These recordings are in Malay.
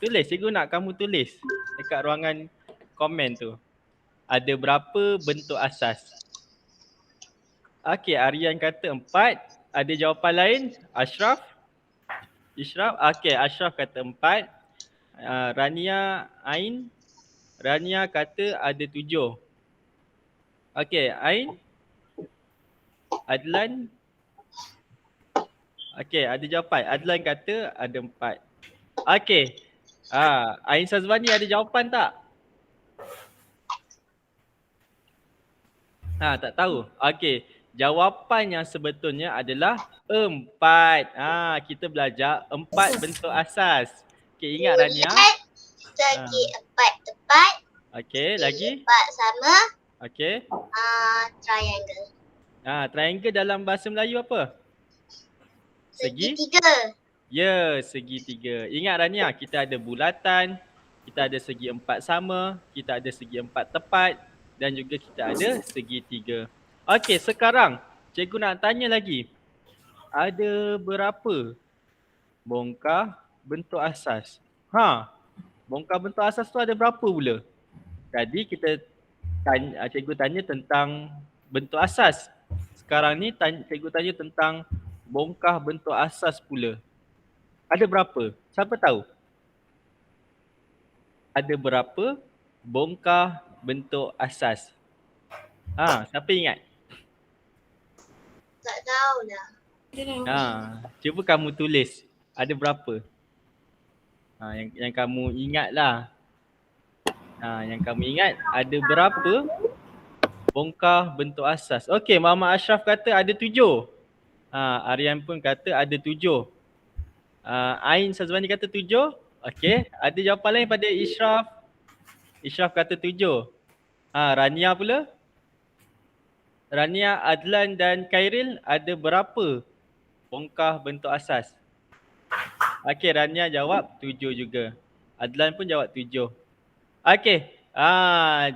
Tulis, cikgu nak kamu tulis dekat ruangan komen tu. Ada berapa bentuk asas? Okey, Aryan kata 4. Ada jawapan lain? Ashraf? Ishraf? Okey, Ashraf kata 4. Rania Ain? Rania kata ada 7. Okey, Ain? Adlan? Okey, ada jawapan. Adlan kata ada 4. Okey. Ain Sazwani ada jawapan tak? Tak tahu. Okey. Jawapan yang sebetulnya adalah 4. Kita belajar 4 bentuk asas. Okey, ingat Rania? Segi 4 tepat. Okey, lagi? 4 sama. Okey. Triangle. Triangle dalam bahasa Melayu apa? Segitiga. Ya, segitiga. Ingat Rania, kita ada bulatan, kita ada segi 4 sama, kita ada segi 4 tepat dan juga kita ada segitiga. Okey, sekarang cikgu nak tanya lagi. Ada berapa bongkah bentuk asas? Bongkah bentuk asas tu ada berapa pula? Tadi kita cikgu tanya tentang bentuk asas. Sekarang ni cikgu tanya tentang bongkah bentuk asas pula. Ada berapa? Siapa tahu? Ada berapa bongkah bentuk asas? Siapa ingat? Tak tahu dah. Cuba kamu tulis. Ada berapa? Yang kamu ingat lah. Yang kamu ingat ada berapa bongkah bentuk asas? Okey, Muhammad Ashraf kata ada 7. Aryan pun kata ada 7. Ain Sazwani kata 7. Okey, ada jawapan lain pada Ishraf. Ishraf kata 7. Rania pula? Rania, Adlan dan Khairil ada berapa bongkah bentuk asas? Okey, Rania jawab 7 juga. Adlan pun jawab 7. Okey,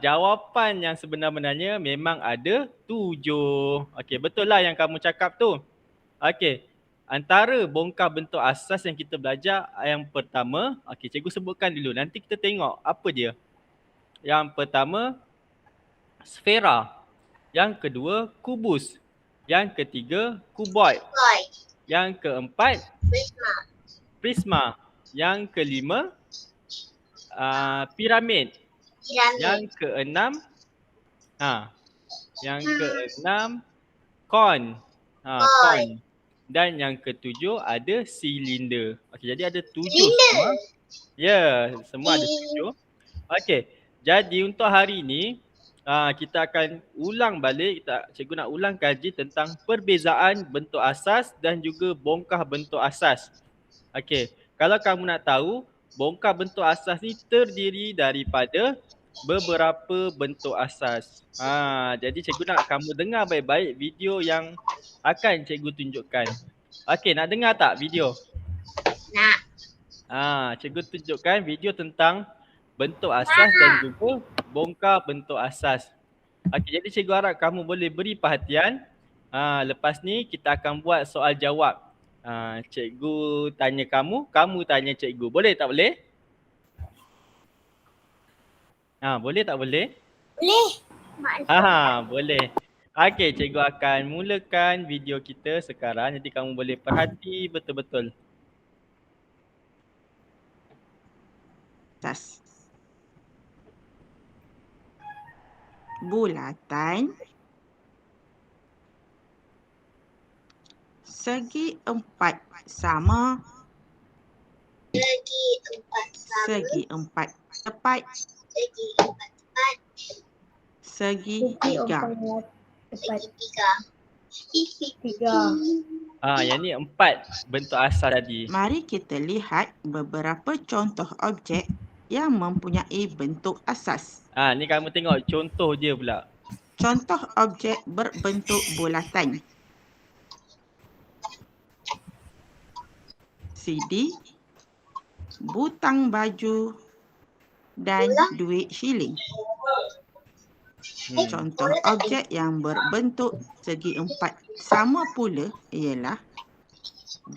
jawapan yang sebenar-benarnya memang ada 7. Okey, betul lah yang kamu cakap tu. Okey, antara bongkah bentuk asas yang kita belajar yang pertama, okey, cikgu sebutkan dulu. Nanti kita tengok apa dia. Yang pertama, sfera. Yang kedua, kubus. Yang ketiga, kuboid. Yang keempat, prisma. Yang kelima, piramid. Yang keenam, kon. Kon. Dan yang ketujuh ada silinder. Okey, jadi ada 7 semua. Ya, semua ada 7. Okey, jadi untuk hari ini kita akan ulang balik, cikgu nak ulang kaji tentang perbezaan bentuk asas dan juga bongkah bentuk asas. Okey, kalau kamu nak tahu, bongkah bentuk asas ni terdiri daripada beberapa bentuk asas. Jadi cikgu nak kamu dengar baik-baik video yang akan cikgu tunjukkan. Okey, nak dengar tak video? Nak. Cikgu tunjukkan video tentang bentuk asas dan juga bongkar bentuk asas. Okey, jadi cikgu harap kamu boleh beri perhatian. Lepas ni kita akan buat soal jawab. Cikgu tanya kamu, kamu tanya cikgu. Boleh tak boleh? Boleh tak boleh? Boleh. Boleh. Okey, cikgu akan mulakan video kita sekarang. Jadi kamu boleh perhati betul-betul. Asas. Bulatan segi 4 sama. Segi 4 tepat. Segi 3. Yang ni 4 bentuk asas tadi. Mari kita lihat beberapa contoh objek yang mempunyai bentuk asas. Ni kamu tengok contoh dia pula. Contoh objek berbentuk bulatan. CD, butang baju dan duit shilling. Contoh objek yang berbentuk segi 4 sama pula ialah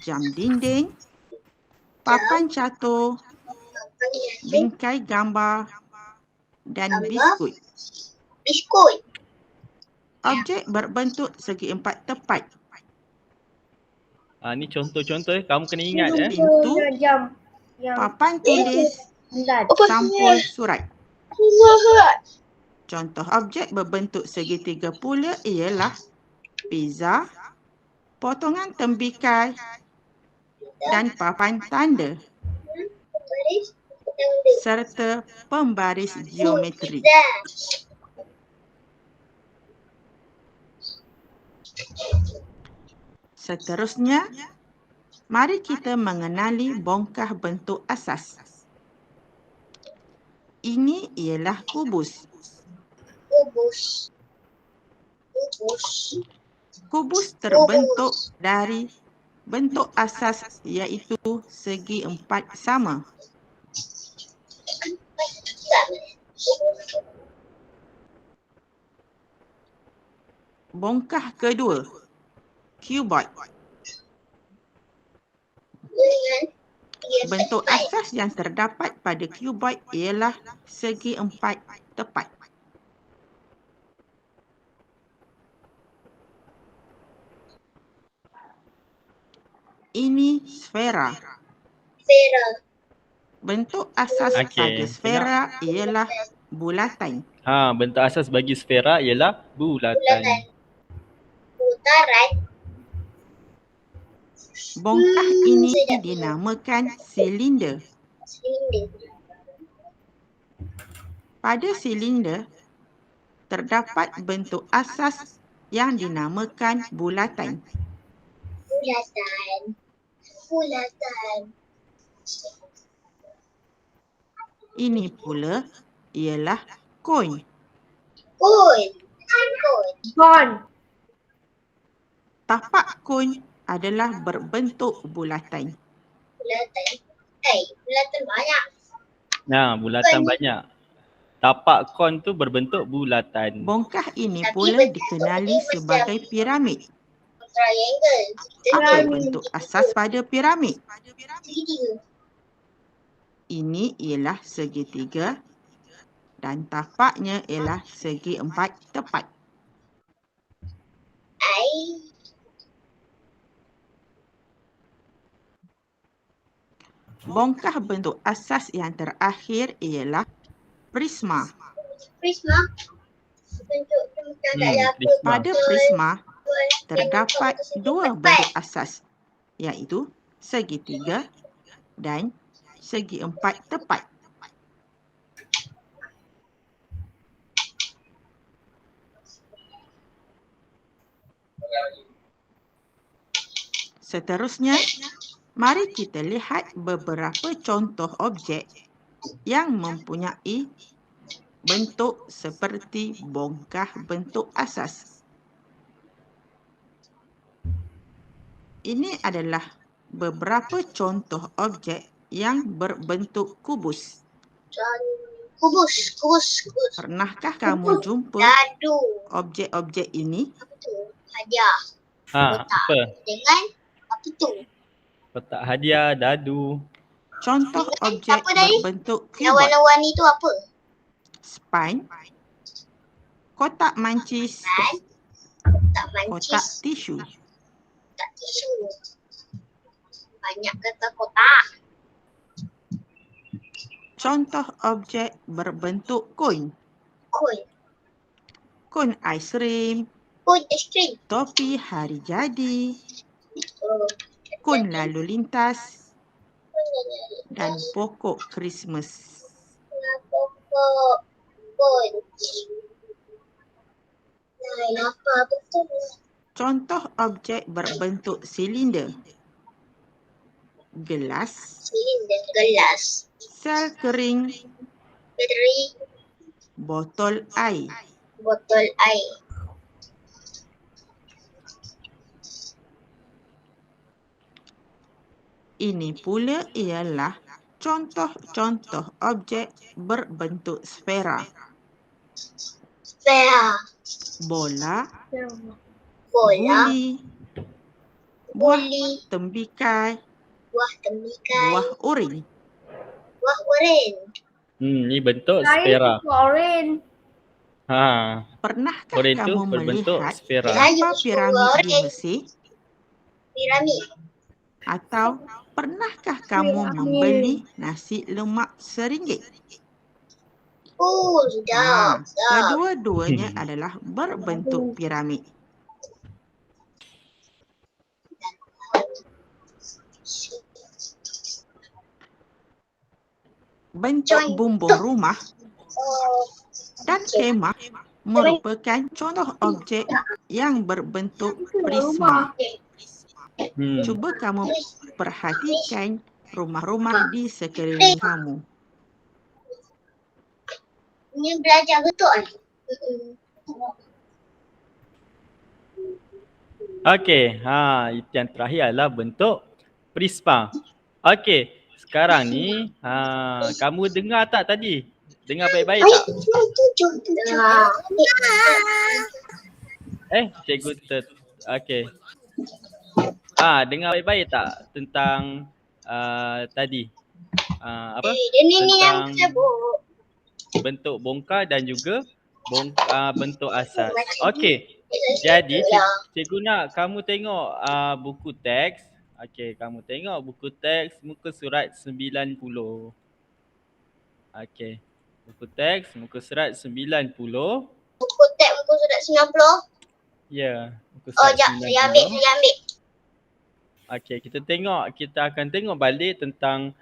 jam dinding, papan catur, bingkai gambar dan Gambar. biskut. Biskut. Objek berbentuk segi empat tepat. Ni contoh-contoh kamu kena ingat Pintu, Jam. papan tulis, sampul surat. Contoh objek berbentuk segitiga pula ialah pizza, potongan tembikai dan papan tanda Baris. Tanda. serta pembaris geometri. Seterusnya, mari kita mengenali bongkah bentuk asas. Ini ialah kubus. Kubus. Kubus. Kubus terbentuk dari bentuk asas iaitu segi empat sama. Bongkah kedua, cuboid. Bentuk asas yang terdapat pada cuboid ialah segi empat tepat. Ini sfera. Sfera. Bentuk asas Okey, pada sfera ialah bulatan. Bentuk asas bagi sfera ialah Bulatan. bulatan. Putaran. Bongkah ini dinamakan silinder. Silinder. Pada silinder, terdapat bentuk asas yang dinamakan bulatan. Bulatan. Bulatan. Ini pula ialah koin. Koin. Koin. Bon. Tapak koin adalah berbentuk bulatan. Bulatan. Bulatan banyak. Bulatan banyak. Tapak kon tu berbentuk bulatan. Bongkah ini Tapi pula bentuk dikenali ini macam sebagai piramid. Triangle. Apa bentuk asas pada piramid? Segitiga. Ini ialah segitiga dan tapaknya ialah segi empat tepat. Bongkah bentuk asas yang terakhir ialah prisma. Prisma. Bentuk tu macam tak ada apa. Prisma. Pada prisma terdapat dua bentuk asas iaitu segitiga dan segi empat tepat. Seterusnya, mari kita lihat beberapa contoh objek yang mempunyai bentuk seperti bongkah bentuk asas. Ini adalah beberapa contoh objek yang berbentuk kubus. Kubus. Pernahkah kamu jumpa Dadu. objek-objek ini? Apa tu? Hadiah. Apa? Dengan apa tu? Kotak hadiah, dadu. Contoh Dengan objek apa tadi? berbentuk Yang cuboid, warna-warni tu apa? spine, kotak mancis, Tak kotak mancis. tisu. Tak tisu. Banyak kata kotak. Contoh objek berbentuk koin, Koin. koin aiskrim, Koin ekstrim. topi hari jadi, Oh. koin lalu lintas Koin. dan pokok Krismas. Pokok. Koin. Apa betul? Contoh objek berbentuk silinder, gelas, Silinder. Gelas. sel kering, Bateri. botol air. Botol air. Ini pula ialah contoh-contoh objek berbentuk sfera, Sfera. bola, Bola. buli, buah Buli. tembikai, Buah tembikai. buah uring. Wah, oren. Ni bentuk sfera. Oren. Ha, Pernahkah oren tu kamu berbentuk melihat sfera. apa piramid di Mesir? Piramid. Atau pernahkah kamu membeli nasi lemak RM1? Oh, sudah. Kedua-duanya adalah berbentuk piramid. Bentuk bumbung rumah Oh, dan kemah merupakan contoh objek yang berbentuk prisma. Cuba kamu perhatikan rumah-rumah di sekeliling kamu. ini belajar betul kan? Okey, itu yang terakhir adalah bentuk prisma. Okey, sekarang ni kamu dengar tak tadi? Dengar baik-baik tak? Cikgu okey. Dengar baik-baik tak tentang tadi? Ini yang Tentang sebut. bentuk bongkar dan juga bentuk asas. Okey. Jadi cikgu nak kamu tengok buku teks. Okey, kamu tengok buku teks muka surat 90. Okey. Buku teks muka surat 90. Buku teks muka surat 90. Ya, muka Oh, surat jap. 90. Saya ambil. Okey, kita akan tengok balik tentang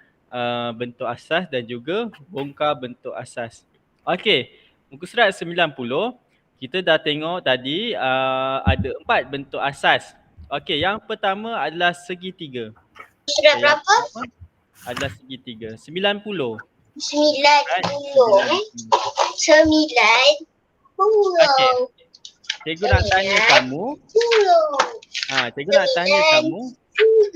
bentuk asas dan juga bongkar bentuk asas. Okey, muka surat 90, kita dah tengok tadi ada 4 bentuk asas. Okey, yang pertama adalah segitiga. Surat berapa? Adalah segitiga. 90. 90. Right? 9. Okey. Cikgu nak tanya kamu. 10. Cikgu nak tanya kamu. 10.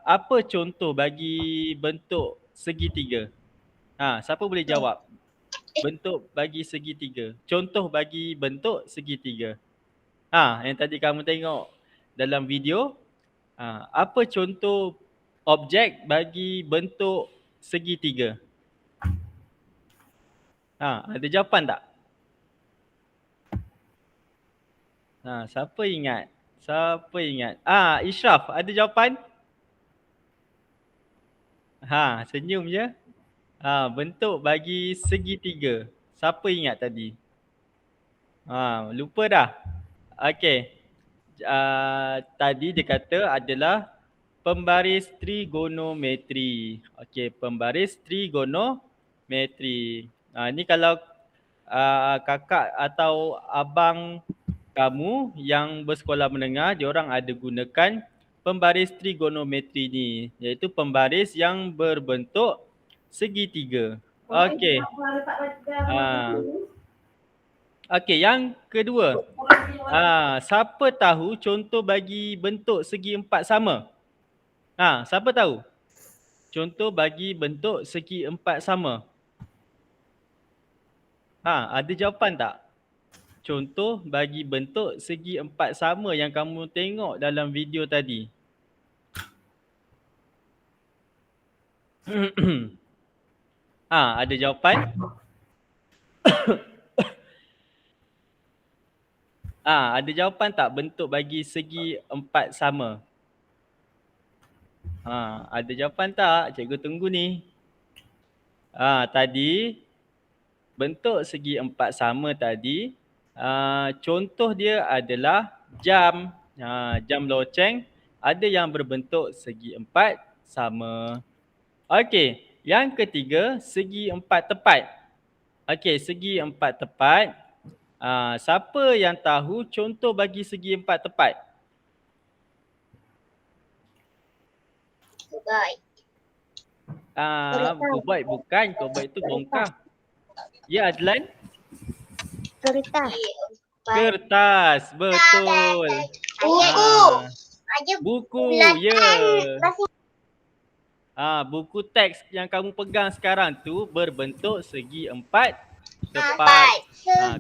Apa contoh bagi bentuk segitiga? Siapa boleh jawab? Bentuk bagi segitiga. Contoh bagi bentuk segitiga. Yang tadi kamu tengok dalam video. Apa contoh objek bagi bentuk segitiga? Ada jawapan tak? Siapa ingat? Ishraf, ada jawapan? Senyum je. Bentuk bagi segitiga. Siapa ingat tadi? Lupa dah. Okey. Tadi dia kata adalah pembaris trigonometri. Okey, pembaris trigonometri. Ni kalau kakak atau abang kamu yang bersekolah menengah, diorang ada gunakan pembaris trigonometri ni, iaitu pembaris yang berbentuk segitiga. Okey. Okey, yang kedua. Siapa tahu contoh bagi bentuk segi empat sama? Siapa tahu? Contoh bagi bentuk segi empat sama. Ada jawapan tak? Contoh bagi bentuk segi empat sama yang kamu tengok dalam video tadi. Ada jawapan? Ada jawapan tak bentuk bagi segi empat sama? Ada jawapan tak? Cikgu tunggu ni. Tadi bentuk segi empat sama tadi, contoh dia adalah jam. Jam loceng ada yang berbentuk segi empat sama. Okey, yang ketiga segi empat tepat. Okey, segi empat tepat. Siapa yang tahu contoh bagi segi empat tepat? Kubat bukan, kubat itu bongkar. Ya, Adlan? Kertas, betul. Buku, ya. Buku teks yang kamu pegang sekarang tu berbentuk segi empat tepat.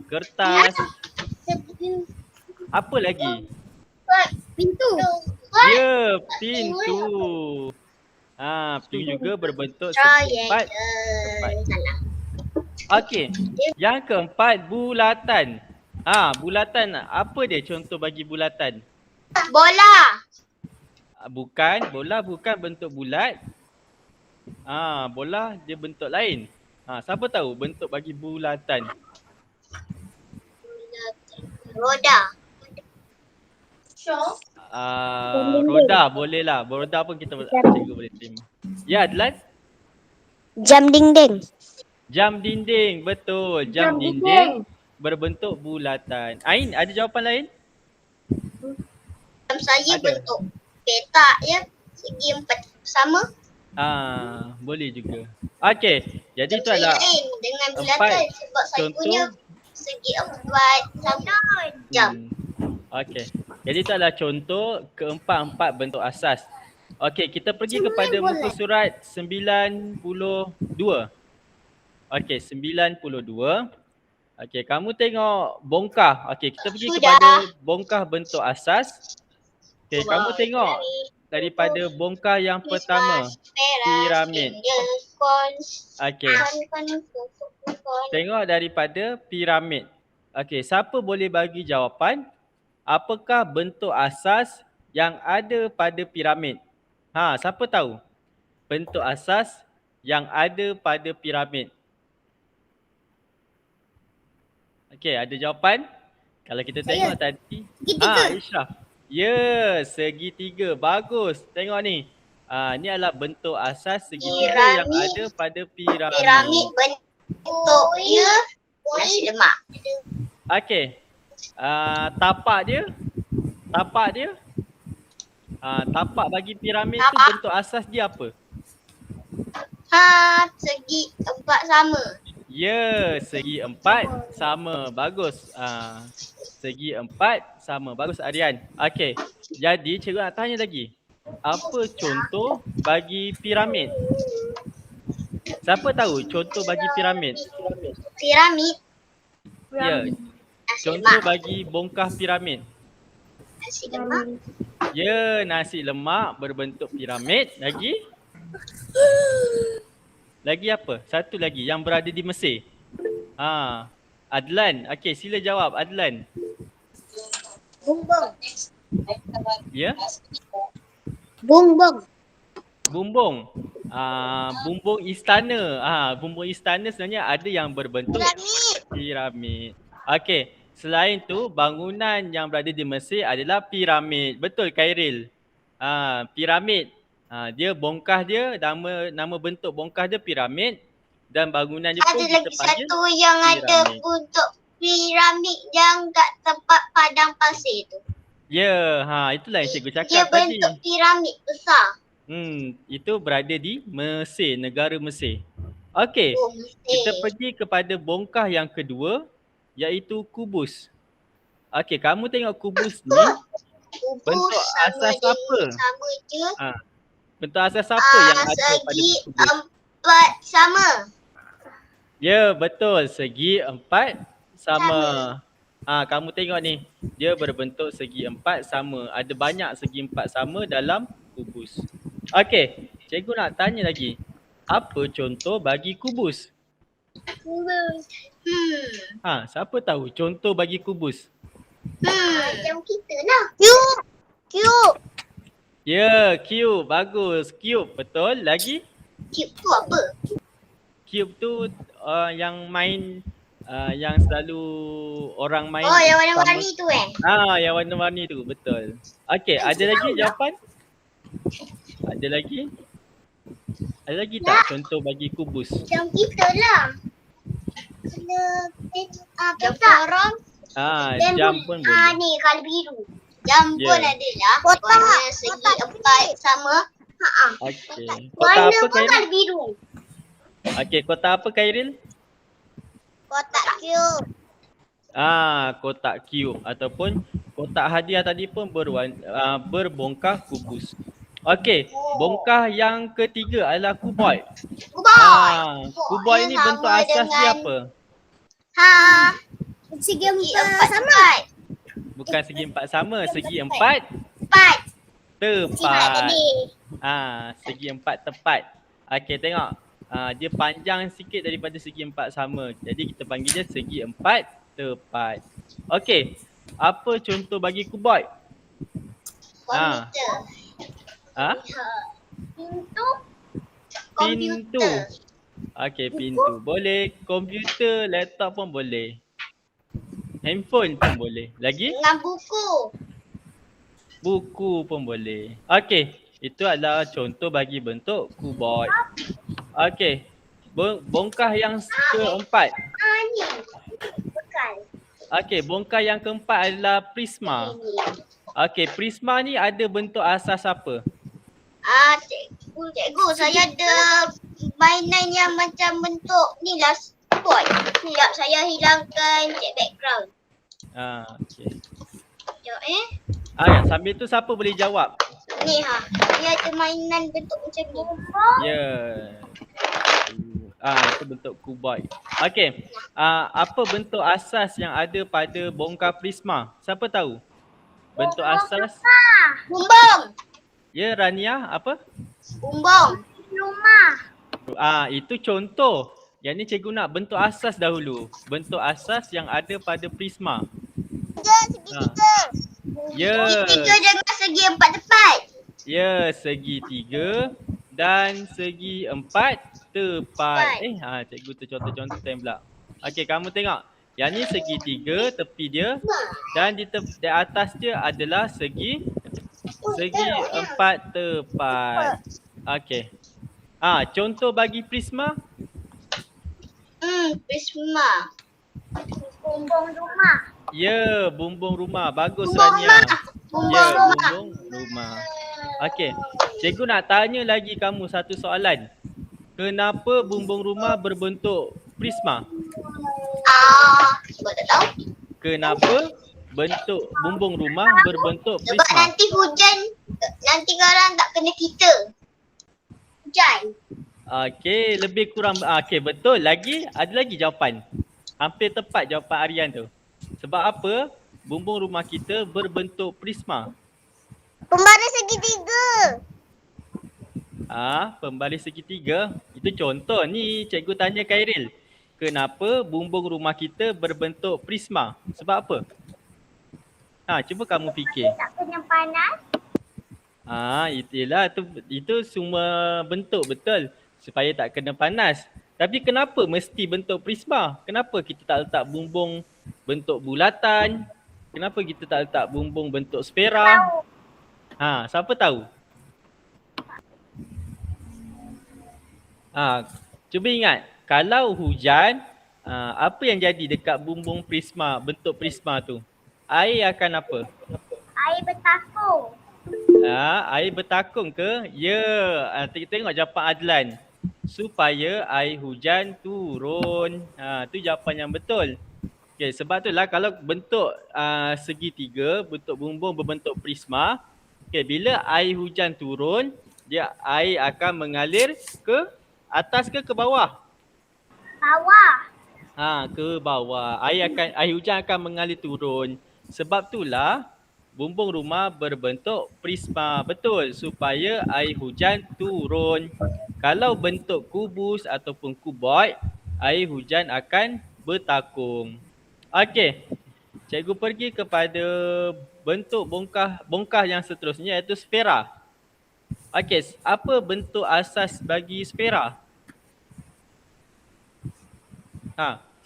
Kertas. Apa lagi? Pintu. Ya, pintu. Pintu juga berbentuk segi empat. Tepat. Salah. Okey. Yang keempat, bulatan. Bulatan apa dia contoh bagi bulatan? Bola. Bukan, bola bukan bentuk bulat. Bola dia bentuk lain. Siapa tahu bentuk bagi bulatan? Roda. Roda boleh lah. Roda pun cikgu boleh terima. Ya, Adlan? Jam dinding. Jam dinding, betul. Jam dinding berbentuk bulatan. Ain, ada jawapan lain? Jam saya Ada. bentuk petak ya. Segi 4 sama. Boleh juga. Okey, jadi Jam itu saya adalah lain dengan empat bulatan sebab saya contoh. punya segi 4 sama jam. Okey. Jadi itu adalah contoh keempat-empat bentuk asas. Okey, kita pergi kepada muka surat 92. Okey, 92. Okey, kamu tengok bongkah. Okey, kita pergi Sudah. kepada bongkah bentuk asas. Okey, kamu tengok daripada bongkah yang pertama, piramid. Okey, tengok daripada piramid. Okey, siapa boleh bagi jawapan? Apakah bentuk asas yang ada pada piramid? Siapa tahu? Bentuk asas yang ada pada piramid. Okey, ada jawapan? Kalau kita tengok tadi. Ishraf. Ya, segitiga. Bagus. Tengok ni. Ni adalah bentuk asas segitiga yang ada pada piramid. Piramid bentuk dia nasi lemak. Okey. Tapak dia. Tapak bagi piramid tu bentuk asas dia apa? Segi 4 sama. Ya, segi 4 sama. Bagus. Segi 4 sama. Bagus Aryan. Okey. Jadi cikgu nak tanya lagi. Apa contoh bagi piramid? Siapa tahu contoh bagi piramid? Piramid. Ya. Nasi Contoh lemak. bagi bongkah piramid. Nasi lemak. Ya, nasi lemak berbentuk piramid. Lagi? Lagi apa? Satu lagi yang berada di Mesir. Adlan. Okey, sila jawab Adlan. Bumbung. Ya? Bumbung. Bumbung. Bumbung istana. Bumbung istana sebenarnya ada yang berbentuk piramid. Okey, selain tu bangunan yang berada di Mesir adalah piramid. Betul Khairil? Piramid. Dia bongkah dia, nama bentuk bongkah dia piramid dan bangunan dia pun Ada kita lagi panggil satu yang ada piramid. bentuk piramid yang kat tempat padang pasir tu. Ya, itulah yang cikgu Dia cakap tadi. bentuk piramid besar. Itu berada di Mesir, negara Mesir. Okey, kita pergi kepada bongkah yang kedua iaitu kubus. Okey, kamu tengok kubus ni bentuk asas apa? Sama je. Bentuk asas apa yang ada pada Segi kubus? 4 sama. Ya, betul. Segi 4 sama. Kamu tengok ni. Dia berbentuk segi 4 sama. Ada banyak segi 4 sama dalam kubus. Okey, cikgu nak tanya lagi. Apa contoh bagi kubus? Siapa tahu contoh bagi kubus? Macam kita lah. Cube. Ya, cube. Bagus. Cube. Betul. Lagi? Cube tu apa? Cube tu yang main yang selalu orang main. Oh, yang warna-warni tu Yang warna-warni tu. Betul. Okey, ada lagi jawapan? Ada lagi? Ada lagi tak contoh bagi kubus? Macam kita lah. Jam orang. Jam pun boleh. Ni kalau biru. Jam pun adalah warna segi 4 sama. Okey. Kotak Warna apa pun Khairil? kalau biru. Okey, kotak apa Khairil? Kotak cube. Kotak cube ataupun kotak hadiah tadi pun berbongkah kubus. Okey, bongkah yang ketiga adalah kuboid. Kuboid ni bentuk asas dia apa? Segi 4 sama. Bukan segi 4 sama, segi 4. 4. Sihat tepat. tadi. Segi 4 tepat. Okey, tengok. Dia panjang sikit daripada segi 4 sama. Jadi kita panggil dia segi 4 tepat. Okey. Apa contoh bagi kuboid? Komputer. Ha? Pintu. Pintu. Komputer. Okey, pintu. Boleh. Komputer, laptop pun boleh. Handphone pun boleh. Lagi? Dengan buku. Buku pun boleh. Okey. Itu adalah contoh bagi bentuk kuboid. Okey. Bongkah yang keempat. Ni. Bekal. Okey, bongkah yang keempat adalah prisma. Okey, prisma ni ada bentuk asas apa? Cikgu, saya ada mainan yang macam bentuk ni lah spot. Sekejap saya hilangkan cek background. Okey. Sekejap Sambil tu siapa boleh jawab? Ni dia ada mainan bentuk macam ni. Ya. Itu bentuk kuboid. Okey. Apa bentuk asas yang ada pada bongkah prisma? Siapa tahu? Bentuk asas. Bumbung. Ya, Rania, apa? Bumbung. Rumah. Itu contoh. Yang ni cikgu nak bentuk asas dahulu. Bentuk asas yang ada pada prisma. Segitiga. Ya. Segitiga dengan segi 4 tepat. Ya, segi 3 dan segi 4 tepat. Cikgu tercontoh-contoh time pula. Okey, kamu tengok. Yang ni segi 3 tepi dia dan di atas dia adalah segi 4 tepat. Okey. Contoh bagi prisma? Prisma. Bumbung rumah. Ya, bumbung rumah. Bagus, Bumbung Rania. Bumbung Ya, rumah. bumbung rumah. Okey. Cikgu nak tanya lagi kamu satu soalan. Kenapa bumbung rumah berbentuk prisma? Sebab tak tahu. Kenapa bentuk bumbung rumah berbentuk Sebab prisma? nanti hujan, nanti orang tak kena kita. Hujan. Okey, lebih kurang okey, betul. Ada lagi jawapan. Hampir tepat jawapan Aryan tu. Sebab apa? Bumbung rumah kita berbentuk prisma. Pembaris segitiga. Pembaris segitiga. Itu contoh ni cikgu tanya Khairil. Kenapa bumbung rumah kita berbentuk prisma? Sebab apa? Cuba kamu fikir. Tak kena panas. Itu semua bentuk betul. Supaya tak kena panas. Tapi kenapa mesti bentuk prisma? Kenapa kita tak letak bumbung bentuk bulatan? Kenapa kita tak letak bumbung bentuk sfera? Siapa tahu? Cuba ingat, kalau hujan, apa yang jadi dekat bumbung prisma, bentuk prisma tu? Air akan apa? Air bertakung. Air bertakung ke? Ya, tengok jawapan Adlan. Supaya air hujan turun. Tu jawapan yang betul. Okay, sebab itulah kalau bentuk segitiga, bentuk bumbung berbentuk prisma, bila air hujan turun, air akan mengalir ke atas ke bawah? Bawah. Ke bawah. Air hujan akan mengalir turun. Sebab itulah bumbung rumah berbentuk prisma. Betul, supaya air hujan turun. Kalau bentuk kubus ataupun kuboid, air hujan akan bertakung. Okey. Cikgu pergi kepada bentuk bongkah yang seterusnya, iaitu sfera. Okey, apa bentuk asas bagi sfera?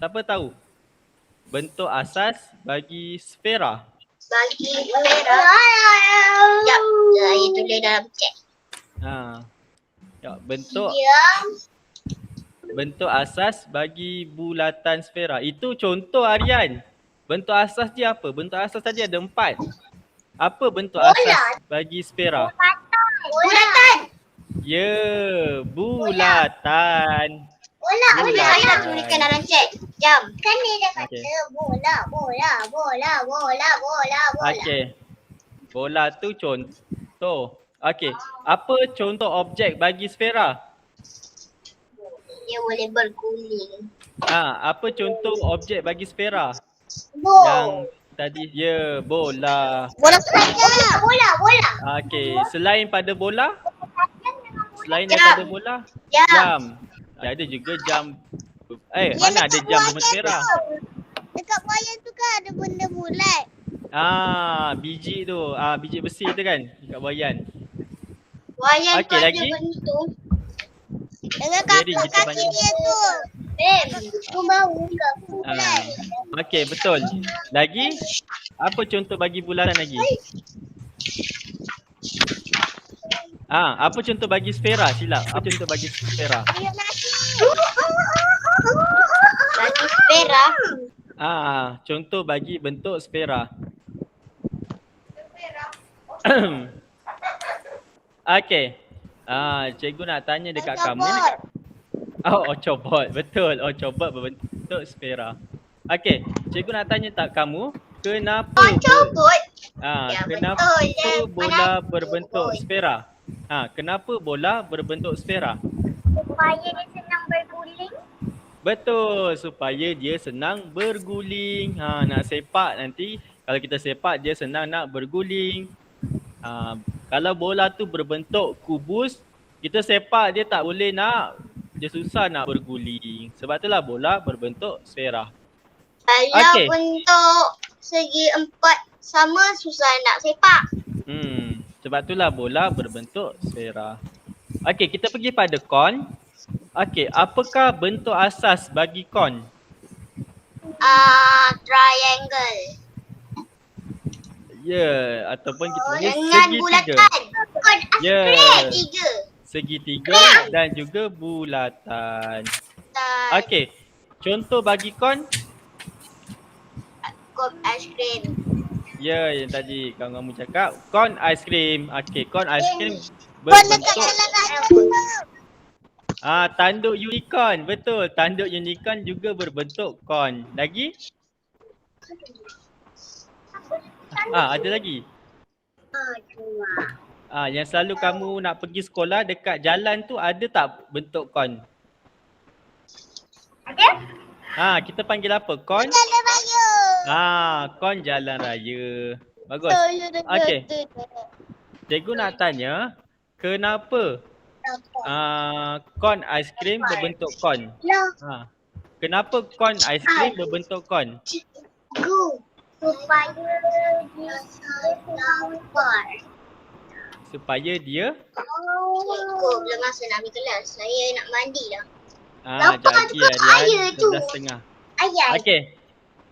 Siapa tahu? Bentuk asas bagi sfera. Bagi sfera. Sekejap, saya tulis dalam chat. Bentuk asas bagi bulatan sfera. Itu contoh Aryan. Bentuk asas dia apa? Bentuk asas tadi ada 4. Apa bentuk asas bagi sfera? Bulatan. Ya, bulatan. Bola. Saya dah tuliskan dalam chat. Jam. Kan dia dah kata Okey. bola. Okey. Bola tu contoh. Okey. Apa contoh objek bagi sfera? Dia boleh berguling. Apa contoh objek bagi sfera? Bol. tadi? Ya, bola. Bola saja. Bola. Okey, selain pada bola? Selain Jam. daripada bola? Jam. Jam. Ada juga jam. Mana ada jam bermesra? Dekat wayar tu kan ada benda bulat. Biji tu. Biji besi tu kan? Dekat wayan. Wayang Okey, tu ada lagi? bentuk. Dengan Very kaki kita panggil. dia tu. Aku bau ke? Okey, betul. Lagi? Apa contoh bagi bulatan lagi? Apa contoh bagi sfera? Silap. Apa contoh bagi sfera? Bagi spera. Contoh bagi bentuk sfera. Okey. Cikgu nak tanya dekat kamu. Octobot. Betul. Octobot berbentuk sfera. Okey. Cikgu nak tanya tak kamu, kenapa Cobot. Ya, kenapa betul. bola berbentuk sfera? Kenapa bola berbentuk sfera? Supaya dia senang berguling. Betul, supaya dia senang berguling. Nak sepak nanti, kalau kita sepak dia senang nak berguling. Kalau bola tu berbentuk kubus, kita sepak dia tak boleh dia susah nak berguling. Sebab itulah bola berbentuk sfera. Kalau Okey. bentuk segi empat sama susah nak sepak. Sebab itulah bola berbentuk sfera. Okey, kita pergi pada kon. Okey, apakah bentuk asas bagi kon? Triangle. Ya, ataupun kita panggil Dengan segitiga. bulatan. Kon Ya. tiga. Segitiga dan juga bulatan. Okey, contoh bagi kon? Kon aiskrim. Ya, yang tadi kamu cakap kon aiskrim. Okey, kon aiskrim Kon dekat berbentuk dalam raya. tanduk unicorn. Betul, tanduk unicorn juga berbentuk kon. Lagi? Ada lagi? Yang selalu kamu nak pergi sekolah dekat jalan tu ada tak bentuk kon? Ada? Kita panggil apa? Kon? Dalam raya. Kon jalan raya. Bagus. Okey. Cikgu nak tanya, kenapa kon aiskrim berbentuk kon? Kenapa kon aiskrim berbentuk kon? Supaya dia senang bar. Supaya dia Cikgu belum masa nak ambil kelas. Saya nak mandi lah. jadi Lapar juga air Arian tu. 12.30. Ayat. Okey.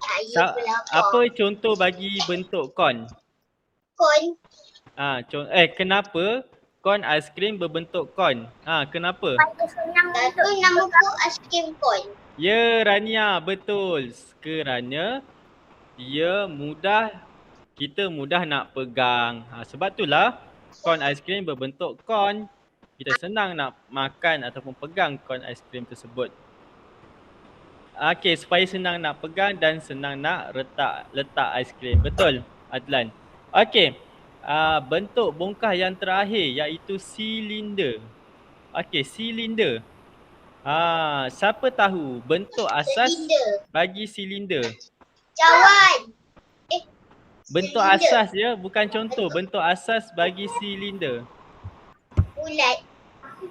Ayat berlapar. Apa contoh bagi bentuk kon? Kon. Kenapa kon aiskrim berbentuk kon? Kenapa? Supaya senang untuk nama ku aiskrim kon. Ya, Rania, betul. Kerana kita mudah nak pegang. Sebab itulah kon aiskrim berbentuk kon. Kita senang nak makan ataupun pegang kon aiskrim tersebut. Okey, supaya senang nak pegang dan senang nak letak aiskrim. Betul, Adlan. Okey, bentuk bongkah yang terakhir iaitu silinder. Okey, silinder. Siapa tahu bentuk asas Silinder. bagi silinder? Cawan. Bentuk Silinder. asas je, bukan contoh. Bentuk asas bagi silinder. Bulat.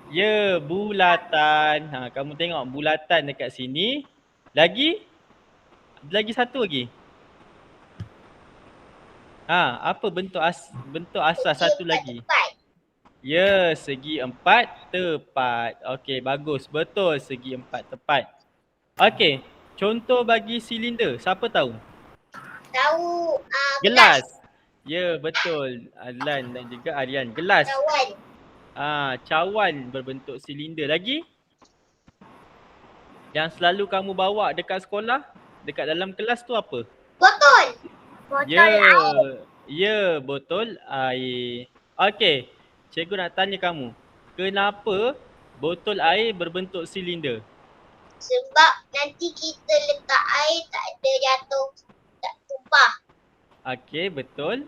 Ya, bulatan. Kamu tengok bulatan dekat sini. Lagi satu lagi. Apa bentuk asas satu lagi? Tepat. Ya, segi empat tepat. Okey, bagus. Betul, segi empat tepat. Okey, contoh bagi silinder. Siapa tahu? Tahu Gelas. Ya, betul. Adlan dan juga Aryan. Gelas. Cawan. Cawan berbentuk silinder. Lagi? Yang selalu kamu bawa dekat sekolah, dekat dalam kelas tu apa? Botol. Botol air. Ya, botol air. Okey, cikgu nak tanya kamu. Kenapa botol air berbentuk silinder? Sebab nanti kita letak air tak ada jatuh, tak tumpah. Okey, betul.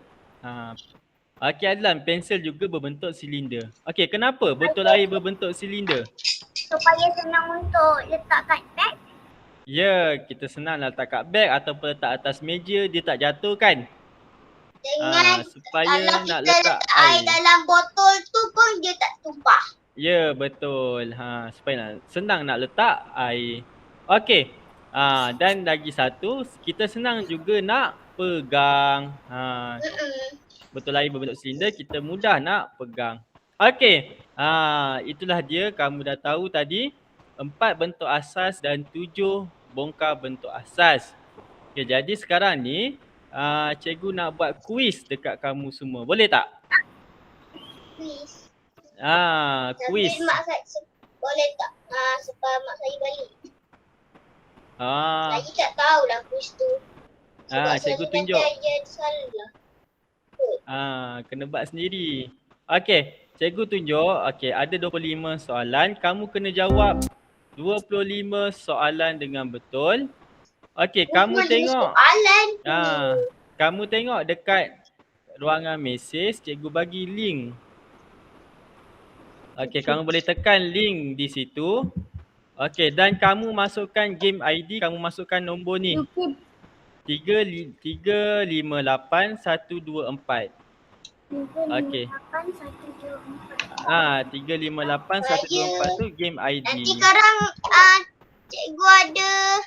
Okey, Adlan, pensel juga berbentuk silinder. Okey, kenapa botol air berbentuk silinder? Supaya senang untuk letak kat beg. Ya, kita senang letak kat beg ataupun letak atas meja, dia tak jatuh kan? Dengan Supaya kalau nak kita letak letak air air. dalam botol tu pun dia tak tumpah. Ya, betul. Supaya senang nak letak air. Okey. Dan lagi satu, kita senang juga nak pegang. Botol air berbentuk silinder, kita mudah nak pegang. Okey. Itulah dia, kamu dah tahu tadi 4 bentuk asas dan 7 bongkar bentuk asas. Okey, jadi sekarang ni cikgu nak buat kuis dekat kamu semua. Boleh tak? Please. Kuis. Tapi mak saya boleh tak sebab mak saya balik. Saya tak tahulah kuis tu. Sebab Cikgu selalu tunjuk. nanti dia salah. Kena buat sendiri. Okey, cikgu tunjuk. Okey, ada 25 soalan. Kamu kena jawab 25 soalan dengan betul. Okey, kamu tengok. Soalan tu. Kamu tengok dekat ruangan mesej, cikgu bagi link. Okey, kamu boleh tekan link di situ. Okey, dan kamu masukkan game ID, kamu masukkan nombor ni. 358-124. Okey. 358-124 tu game ID. Nanti sekarang cikgu ada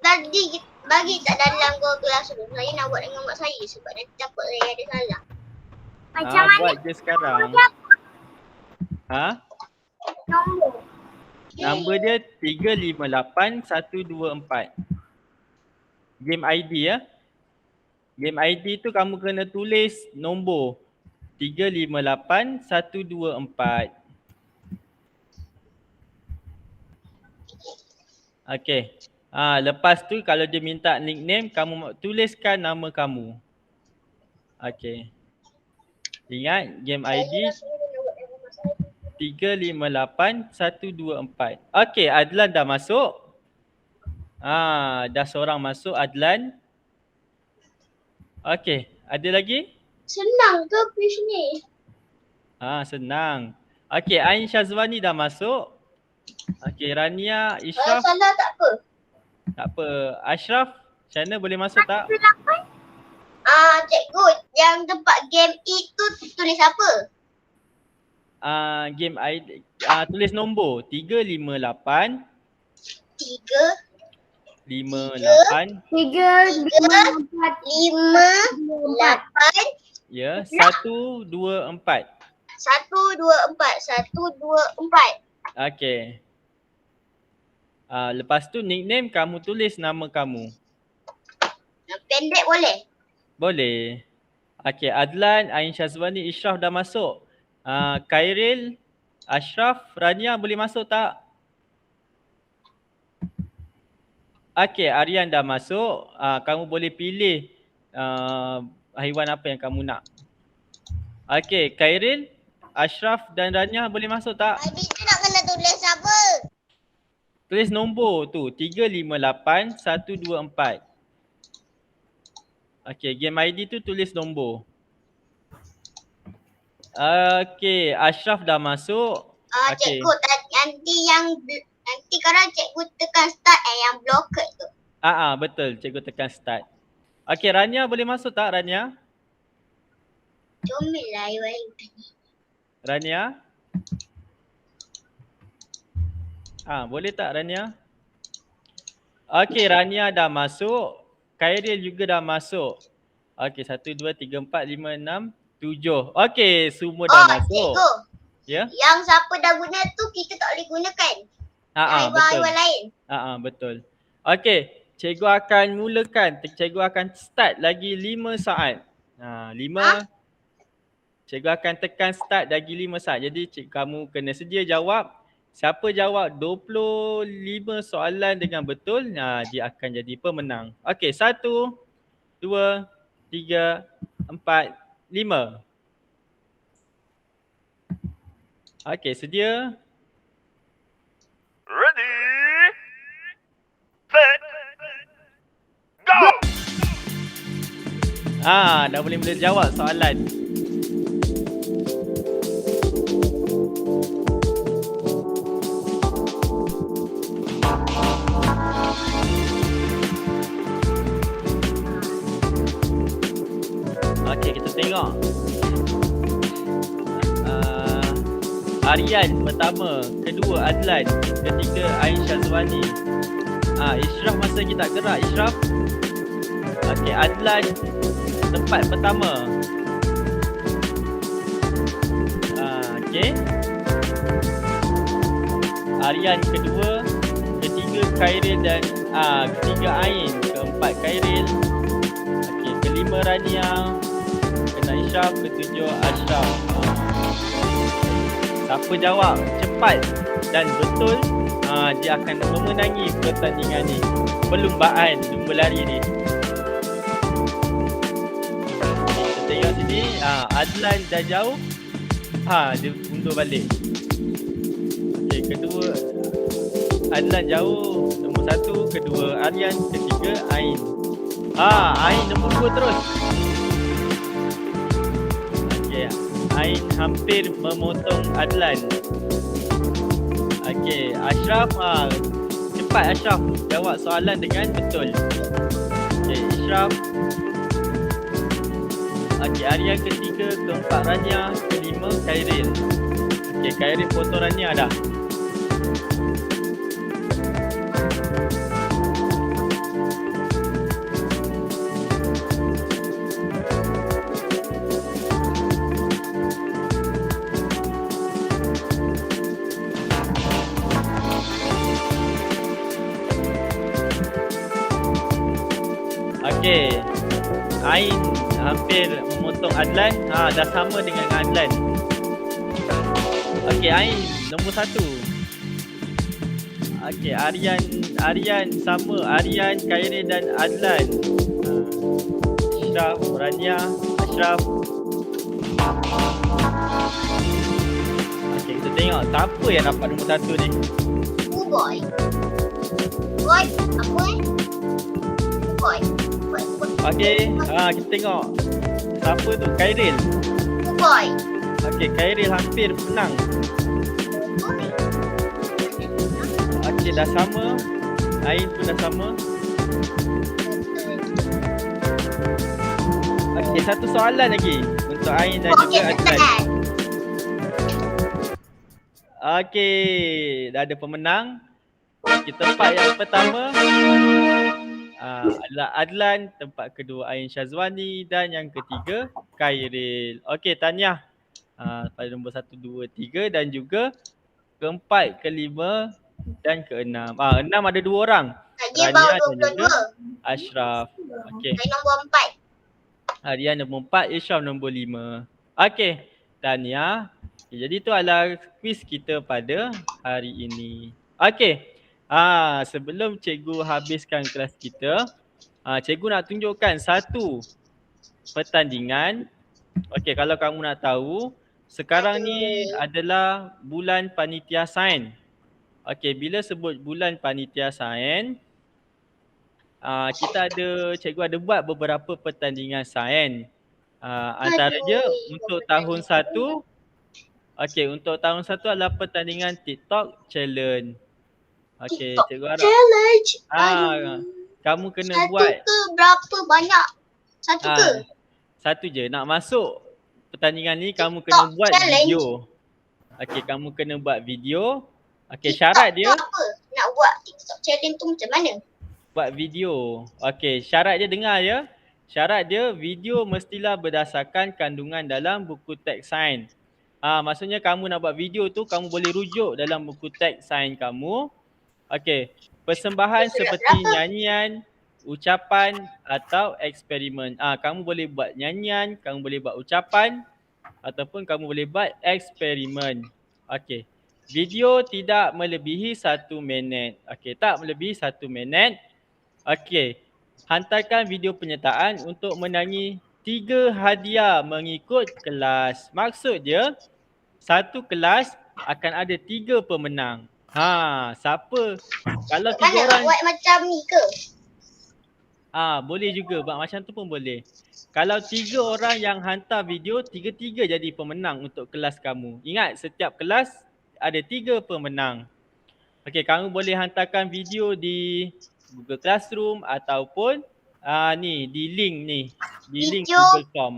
tadi bagi tak dalam Google Classroom. Saya nak buat dengan mak saya sebab nanti takut saya ada salah. Macam mana Buat je sekarang. nombor? Nombor dia 358-124. Game ID ya. Game ID tu kamu kena tulis nombor 358-124. Okey. Lepas tu kalau dia minta nickname, kamu tuliskan nama kamu. Okey. Ingat game ID 358-124. Okey, Adlan dah masuk. Dah seorang masuk Adlan. Okey, ada lagi? Senang ke kuis ni? Senang. Okey, Ain Syazwani dah masuk. Okey, Rania, Kalau Ishraf. salah tak apa. Tak apa. Ashraf, Syana boleh masuk tak? Cikgu, yang tempat game itu tulis apa? Game ID, tulis nombor 358 58 ya 124. 124. Okey. Lepas tu nickname kamu tulis nama kamu. Pendek boleh? Boleh. Okey, Adlan, Ain Syazwani, Ishraf dah masuk. Khairil, Ashraf, Rania boleh masuk tak? Okey, Aryan dah masuk. Kamu boleh pilih haiwan apa yang kamu nak. Okey, Khairil, Ashraf dan Rania boleh masuk tak? ID tu nak kena tulis apa? Tulis nombor tu 358-124. Okey, game ID tu tulis nombor. Okey, Ashraf dah masuk. Okey. Cikgu nanti kalau cikgu tekan start yang blocker tu. Betul, cikgu tekan start. Okey, Rania boleh masuk tak Rania? Comel lah Iwan tadi. Rania? Boleh tak Rania? Okey, Rania dah masuk. Khairil juga dah masuk. Okey, 1, 2, 3, 4, 5, 6, 7. Okey, semua dah masuk. Cikgu. Ya? Yang siapa dah guna tu kita tak boleh gunakan. Betul. Haiwan lain. Betul. Okey, cikgu akan mulakan. Cikgu akan start lagi 5 saat. 5. Cikgu akan tekan start lagi 5 saat. Jadi kamu kena sedia jawab. Siapa jawab 25 soalan dengan betul, dia akan jadi pemenang. Okey, 1, 2, 3, 4, 5. Okey, sedia? Ready, set, go! Dah boleh mula jawab soalan. Aryan pertama, kedua Adlan, ketiga Ain Syazwani. Ishraf masa lagi tak gerak Ishraf. Okey, Adlan tempat pertama. Okey. Aryan kedua, ketiga Khairil dan ketiga Ain, keempat Khairil. Okey, kelima Rania, kena Ishraf, ketujuh Ashraf. Siapa jawab cepat dan betul, dia akan memenangi pertandingan ni. Perlumbaan lumba lari ni. Kita tengok sini, Adlan dah jauh. Dia undur balik. Okey, kedua Adlan jauh. Nombor 1, kedua Aryan, ketiga Ain. Ain nombor 2 terus. Okey, Ain hampir memotong Adlan. Okey, Ashraf, cepat Ashraf jawab soalan dengan betul. Okey, Ashraf. Okey, Aryan ketiga, keempat Rania, kelima Khairil. Okey, Khairil potong Rania dah. Okey, Ain hampir memotong Adlan. Dah sama dengan Adlan. Okey, Ain nombor 1. Okey, Aryan sama. Aryan, Khairil dan Adlan. Ashraf, Rania, Ashraf. Okey, kita tengok siapa yang dapat nombor 1 ni. Boy. Boy, apa Boy. Okey, kita tengok siapa tu, Khairil. Boy. Okey, Khairil hampir menang. Boy. Okey, dah sama. Ain pun dah sama. Okey, satu soalan lagi untuk Ain dan juga Adlan. Okey, dah ada pemenang. Okey, tempat yang pertama adalah Adlan, tempat kedua Ain Syazwani dan yang ketiga Khairil. Okey, tahniah pada nombor 1, 2, 3 dan juga keempat, kelima dan keenam. 6 ada 2 orang. Dia Rania bawa dan juga 22. Ashraf. Okey. Saya nombor 4. Aryan nombor 4, Ishraf nombor 5. Okey, tahniah. Jadi tu adalah kuis kita pada hari ini. Okey. Sebelum cikgu habiskan kelas kita, cikgu nak tunjukkan satu pertandingan. Okey, kalau kamu nak tahu, sekarang ni adalah bulan panitia sains. Okey, bila sebut bulan panitia sains, kita cikgu ada buat beberapa pertandingan sains. Antaranya untuk tahun 1, okey, untuk tahun 1 adalah pertandingan TikTok challenge. Okey, cikgu harap Challenge. kamu kena Satu buat ke berapa banyak? Satu ke? satu je. Nak masuk pertandingan ni kamu TikTok kena buat challenge. video. Okey, kamu kena buat video. Okey, syarat dia TikTok tu apa? Nak buat TikTok challenge tu macam mana? buat video. Okey, syarat dia dengar ya. Syarat dia video mestilah berdasarkan kandungan dalam buku teks sains. Maksudnya kamu nak buat video tu, kamu boleh rujuk dalam buku teks sains kamu. Okey, persembahan seperti nyanyian, ucapan atau eksperimen. Kamu boleh buat nyanyian, kamu boleh buat ucapan ataupun kamu boleh buat eksperimen. Okey. Video tidak melebihi 1 minit. Okey, tak melebihi 1 minit. Okey. Hantarkan video penyertaan untuk menangi 3 hadiah mengikut kelas. Maksud dia, satu kelas akan ada 3 pemenang. Siapa? Kalau 3 Mana orang buat macam ni ke? boleh juga buat macam tu pun boleh. Kalau 3 orang yang hantar video, 3-3 jadi pemenang untuk kelas kamu. Ingat, setiap kelas ada 3 pemenang. Okey, kamu boleh hantarkan video di Google Classroom ataupun di link ni, di link Video. Google Form.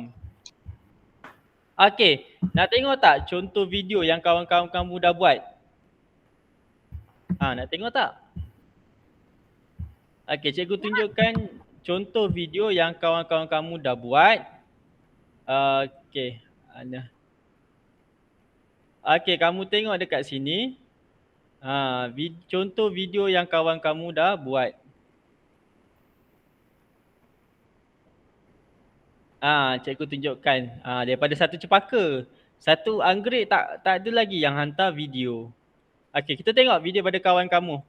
Okey, nak tengok tak contoh video yang kawan-kawan kamu dah buat? Nak tengok tak? Okey, cikgu tunjukkan contoh video yang kawan-kawan kamu dah buat. Okey, ada. Okey, kamu tengok dekat sini. Contoh video yang kawan kamu dah buat. Cikgu tunjukkan. Daripada satu cepaka. Satu anggrek tak ada lagi yang hantar video. Okey, kita tengok video pada kawan kamu.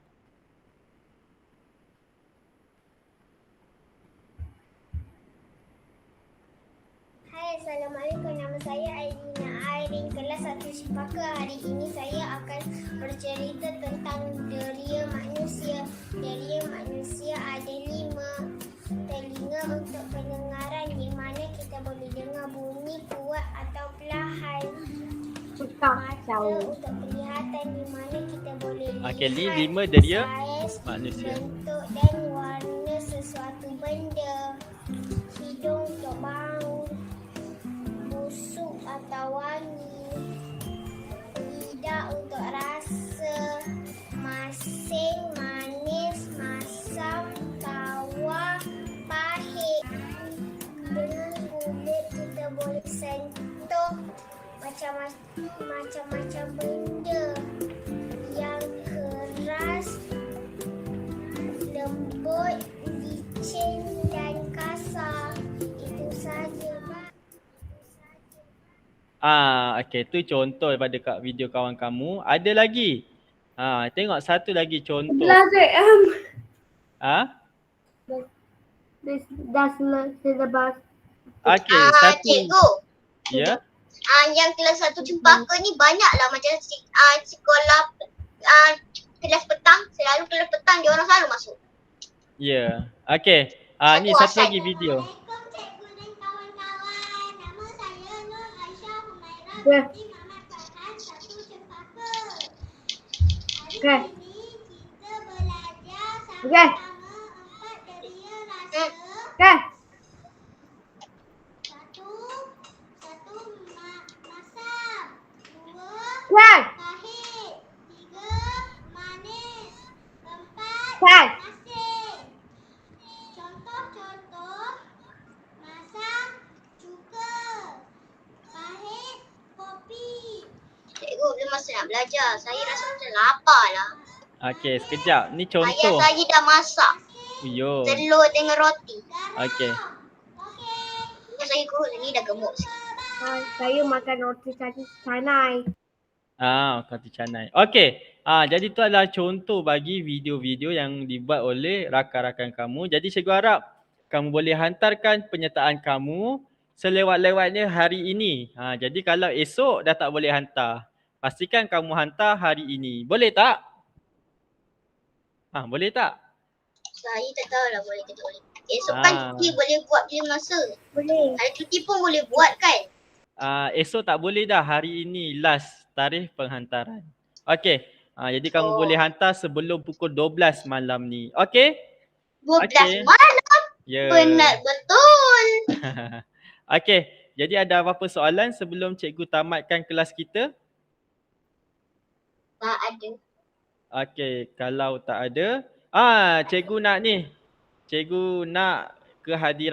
Hai, Assalamualaikum. Nama saya Aidina Airin, kelas 1 Cepaka. Hari ini saya akan bercerita tentang deria manusia. Deria manusia ada 5 telinga untuk pendengaran, di mana kita boleh dengar bunyi kuat atau perlahan. Mata untuk penglihatan, di mana kita boleh lihat Okey, ni 5 deria saiz, manusia. bentuk dan warna sesuatu benda. Hidung untuk bau, busuk atau wangi. Lidah untuk rasa, masin, manis, masam, tawar, pahit. Dengan kulit kita boleh sentuh macam-macam benda yang keras, lembut, licin dan kasar. Itu saja, Mak. Okey, tu contoh daripada video kawan kamu. Ada lagi. Tengok satu lagi contoh. That's syllabus. Okey, satu. Cikgu. Ya. Yang kelas 1 Cepaka ni banyaklah macam sekolah kelas petang. Selalu kelas petang dia orang selalu masuk. Ya. Okey. Ni Satu satu asal. lagi video. Assalamualaikum cikgu dan kawan-kawan. Nama saya Nur Aisyah Humairah binti Muhammad Farhan, 1 Cepaka. Hari ini kita belajar sama-sama 4 deria rasa. Satu masam, 2 pahit, 3 manis, 4 asin. Contoh-contoh: masam, cuka; pahit, kopi. Cikgu belum masa nak belajar. Saya rasa macam lapar lah. Okey, sekejap. Ni Ayah contoh. saya dah masak Yo. telur dengan roti. Okey. Yang saya kurus ni dah gemuk sikit. Saya makan roti canai. Kata canai. Okey. Jadi tu adalah contoh bagi video-video yang dibuat oleh rakan-rakan kamu. Jadi cikgu harap kamu boleh hantarkan penyertaan kamu selewat-lewatnya hari ini. Jadi kalau esok dah tak boleh hantar, pastikan kamu hantar hari ini. Boleh tak? Boleh tak? Saya tak tahu lah boleh ke tak boleh. Esok kan cuti boleh buat bila masa. Boleh. Hari cuti pun boleh buat kan. Esok tak boleh dah. Hari ini last tarikh penghantaran. Okey. Jadi kamu boleh hantar sebelum pukul 12 malam ni. Okey? 12 Okey. malam. Ya. Penat betul. Okey. Jadi ada apa-apa soalan sebelum cikgu tamatkan kelas kita? Tak ada. Okey. Kalau tak ada. Cikgu nak ni. Cikgu nak kehadiran